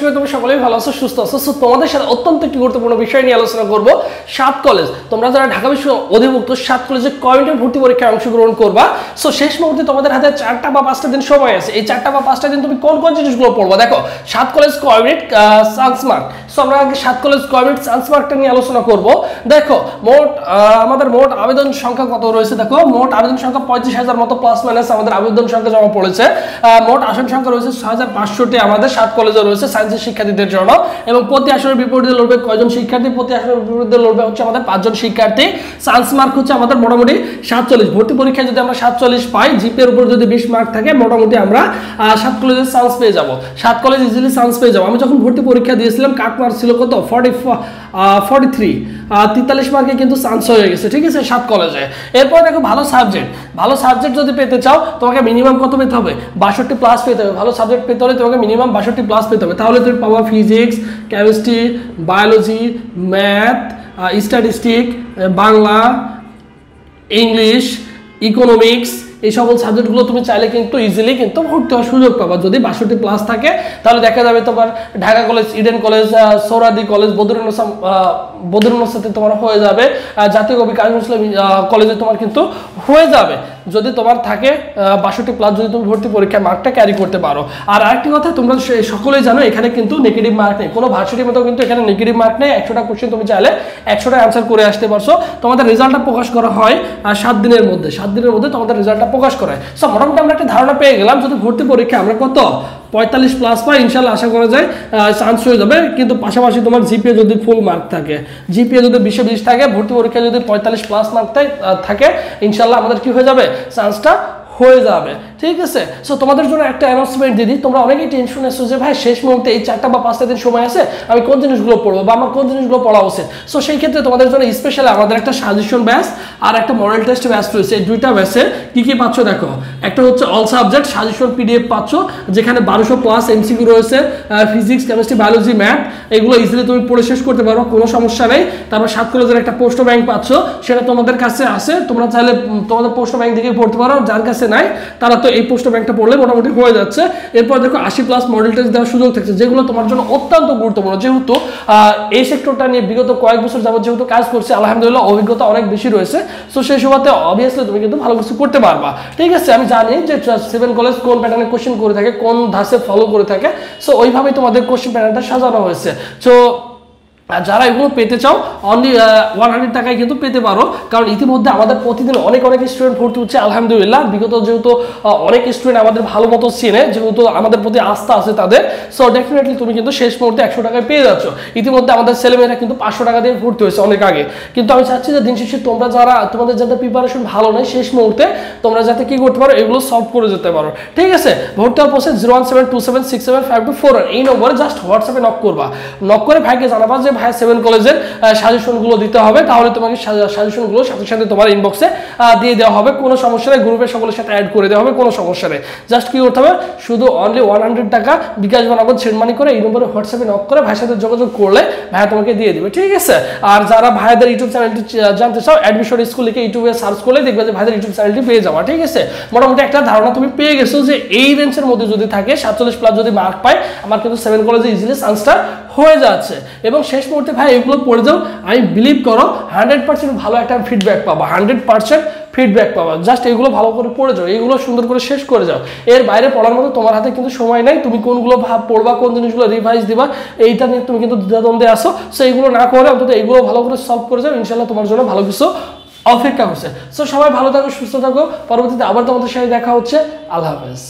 করি তুমি সকলেই ভালো আছো, সুস্থ আছো। সো তোমাদের সাথে অত্যন্ত একটি গুরুত্বপূর্ণ বিষয় নিয়ে আলোচনা করব। 7 কলেজ, তোমরা যারা ঢাকা বিশ্ববিদ্যালয়ের অধিভুক্ত 7 কলেজে কমিউনিটি ভর্তি পরীক্ষায় অংশগ্রহণ করবা। সো শেষ মুহূর্তে তোমাদের হাতে 4টা বা 5টা দিন সময় আছে। এই 4টা বা 5টা দিন তুমি কোন কোন জিনিসগুলো পড়বা? দেখো, 7 college community chance mark. So আমরা আগে 7 কলেজ কমিউনিটি চান্স মার্কটা নিয়ে আলোচনা করব। দেখো, আমাদের মোট আবেদন সংখ্যা কত রয়েছে? দেখো, মোট আবেদন সংখ্যা 35,000 মতো প্লাস মাইনাস আমাদের আবেদন সংখ্যা জমা পড়েছে। মোট আসন সংখ্যা রয়েছে 6,500টি আমাদের 7 কলেজে রয়েছে সায়েন্সের শিক্ষার্থীদের জন্য। এবং প্রতি আসনের বিপরীতে লড়বে কয়জন শিক্ষার্থী? প্রতি আসনের বিপরীতে লড়বে হচ্ছে আমাদের 5 জন শিক্ষার্থী। চান্স মার্ক হচ্ছে আমাদের মোটামুটি 47। ভর্তি পরীক্ষায় যদি আমরা 47 পাই, জিপি এর উপর যদি 20 মার্ক থাকে, মোটামুটি আমরা 7 কলেজে চান্স পেয়ে যাব। 7 কলেজ ইজিলি চান্স পেয়ে যাব। আমি যখন ভর্তি পরীক্ষা দিয়েছিলাম, কাট মার্ক ছিল কত? 43 মার্কে কিন্তু চান্স হয়ে গেছে, ঠিক আছে, 7 কলেজে। এরপর দেখো, ভালো সাবজেক্ট যদি পেতে চাও, তোমাকে মিনিমাম কত পেতে হবে? 62 প্লাস পেতে হবে। ভালো সাবজেক্ট পেতে হলে তোমাকে মিনিমাম 62 প্লাস পেতে হবে। তাহলে তুমি পাবা physics, chemistry, biology, math, statistic, Bangla, English, economics, এই সকল সাবজেক্টগুলো তুমি চাইলে কিন্তু ইজিলি কিন্তু ভর্তি হওয়ার সুযোগ পাবা। যদি 62 প্লাস থাকে, তাহলে দেখা যাবে তোমার Dhaka college, Eden college, Suhrawardy college, বদরুন্নসাতে তোমার হয়ে যাবে, জাতীয় কবি কাজী নজরুল ইসলাম কলেজে তোমার কিন্তু হয়ে যাবে, যদি তোমার থাকে 62 প্লাস, যদি তুমি ভর্তি পরীক্ষার মার্কটা ক্যারি করতে পারো। আর আরেকটি কথা, তোমরা সকলেই জানো এখানে কিন্তু নেগেটিভ মার্ক নেই, কোনো ভার্সিটির মতো কিন্তু এখানে নেগেটিভ মার্ক নেই। 100টা কোশ্চেন তুমি চাইলে 100টা অ্যান্সার করে আসতে পারছো। তোমাদের রেজাল্টটা প্রকাশ করা হয় 7 দিনের মধ্যে। 7 দিনের মধ্যে তোমাদের রেজাল্টটা প্রকাশ করা হয়। সো মোটামুটি আমরা একটা ধারণা পেয়ে গেলাম, যদি ভর্তি পরীক্ষা আমরা কত 45 প্লাস পাই, ইনশাল্লাহ আশা করা যায় চান্স হয়ে যাবে। কিন্তু পাশাপাশি তোমার জিপিএ যদি ফুল মার্ক থাকে, জিপিএ যদি 20 থাকে, ভর্তি পরীক্ষা যদি 45 প্লাস মার্ক থাকে, ইনশাল্লাহ আমাদের কি হয়ে যাবে? চান্সটা হয়ে যাবে, ঠিক আছে। সো তোমাদের জন্য একটা অ্যানাউন্সমেন্ট দিদি, তোমরা অনেকেই টেনশন আছো যে ভাই শেষ মুহূর্তে এই 4টা বা 5টা দিন সময় আছে, আমি কোন জিনিসগুলো পড়বো বা আমার কোন জিনিসগুলো পড়া উচিত। সো সেই ক্ষেত্রে তোমাদের জন্য স্পেশালি আমাদের একটা সাজেশন ব্যাচ আর একটা মডেল টেস্ট ব্যাচ রয়েছে। এই দুইটা ব্যাচে কি কি পাচ্ছ দেখো। একটা হচ্ছে অল সাবজেক্ট সাজেশন পিডিএফ পাচ্ছ, যেখানে 1200 প্লাস এমসিকিউ রয়েছে, ফিজিক্স, কেমিস্ট্রি, বায়োলজি, ম্যাথ, এগুলো ইজিলি তুমি পড়ে শেষ করতে পারো, কোনো সমস্যা নেই। তারপর 7 কলেজের একটা পোস্ট ব্যাংক পাচ্ছ, সেটা তোমাদের কাছে আছে, তোমরা চাইলে তোমাদের পোস্ট ব্যাংক থেকে পড়তে পারো। যার কাছে নাই, তারা তো এই পোস্ট ব্যাংকটা পড়লে মোটামুটি হয়ে যাচ্ছে। এরপর দেখো 80 প্লাস মডেল টেস্ট দেওয়ার সুযোগ থাকছে, যেগুলো তোমার জন্য অত্যন্ত গুরুত্বপূর্ণ। যেহেতু এই সেক্টরটা নিয়ে বিগত কয়েক বছর যাবত যেহেতু কাজ করছে, আলহামদুলিল্লাহ অভিজ্ঞতা অনেক বেশি রয়েছে। সো সেই সময়তে অবভিয়াসলি তুমি কিন্তু ভালো কিছু করতে পারবা, ঠিক আছে। আমি জানি যে 7 কলেজ কোন প্যাটার্নে কোশ্চেন করে থাকে, কোন ধাঁচে ফলো করে থাকে। সো ওইভাবেই তোমাদের কোশ্চেন প্যাটার্নটা সাজানো হয়েছে। সো যারা এগুলো পেতে চাও, অনলি 100 টাকায় কিন্তু পেতে পারো। কারণ ইতিমধ্যে আমাদের প্রতিদিন অনেক স্টুডেন্ট ভর্তি হচ্ছে, আলহামদুলিল্লাহ। বিগত যেহেতু অনেক স্টুডেন্ট আমাদের ভালো মতো চেনে, যেহেতু আমাদের প্রতি আস্থা আছে তাদের, সো ডেফিনেটলি তুমি কিন্তু শেষ মুহূর্তে 100 টাকায় পেয়ে যাচ্ছ। ইতিমধ্যে আমাদের ছেলেমেয়েরা কিন্তু 500 টাকা দিয়ে ভর্তি হয়েছে অনেক আগে। কিন্তু আমি চাচ্ছি যে দিন শেষে তোমরা যারা, তোমাদের যাদের প্রিপারেশন ভালো নেই, শেষ মুহূর্তে তোমরা যাতে কি করতে পারো, এগুলো সলভ করে যেতে পারো, ঠিক আছে। ভর্তি হওয়ার প্রসেস 01727675241 এই নম্বরে জাস্ট হোয়াটসঅ্যাপে নক করবা। নক করে ভাইকে জানাবা যে ভাই 7 কলেজের সাজেশনগুলো দিতে হবে, তাহলে তোমাকে সাজেশনগুলো সাথে সাথে তোমার ইনবক্সে দিয়ে দেওয়া হবে, কোনো সমস্যা নেই। গ্রুপে সকলের সাথে অ্যাড করে দেওয়া হবে, কোনো সমস্যা নেই। জাস্ট কি করতে হবে, শুধু অনলি 100 টাকা বিকাশ বা নগদ সেন্ড মানি করে এই নম্বরে হোয়াটসঅ্যাপে নক করে ভাইয়ের সাথে যোগাযোগ করলে ভাইয়া তোমাকে দিয়ে দিবে, ঠিক আছে। আর যারা ভাইয়াদের ইউটিউব চ্যানেলটি জানতে চাও, অ্যাডমিশন স্কুল লিখে ইউটিউবে সার্চ করলে দেখবে যে ভাইদের ইউটিউব চ্যানেলটি পেয়ে যাওয়া, ঠিক আছে। মোটামুটি একটা ধারণা তুমি পেয়ে গেছো যে এই রেঞ্জের মধ্যে যদি থাকে, 47 প্লাস যদি মার্ক পায়, আমার কিন্তু 7 কলেজে ইজিলি চান্সটা হয়ে যাচ্ছে। এবং শেষ মুহূর্তে ভাই এগুলো পড়ে যাও, আমি বিলিভ করো 100% ভালো একটা ফিডব্যাক পাবা, 100% ফিডব্যাক পাবা। জাস্ট এগুলো ভালো করে পড়ে যাও, এগুলো সুন্দর করে শেষ করে যাও। এর বাইরে পড়ার মতো তোমার হাতে কিন্তু সময় নাই। তুমি কোনগুলো পড়বা, কোন জিনিসগুলো রিভাইজ দিবা, এইটা নিয়ে তুমি কিন্তু দ্বিধাদ্বন্দ্বে আসো। সো এইগুলো না করে অন্তত এগুলো ভালো করে সলভ করে যাও, ইনশাল্লাহ তোমার জন্য ভালো কিছু অপেক্ষা করছে। সো সবাই ভালো থাকো, সুস্থ থাকো। পরবর্তীতে আবার তোমাদের সাথে দেখা হচ্ছে। আল্লাহ হাফেজ।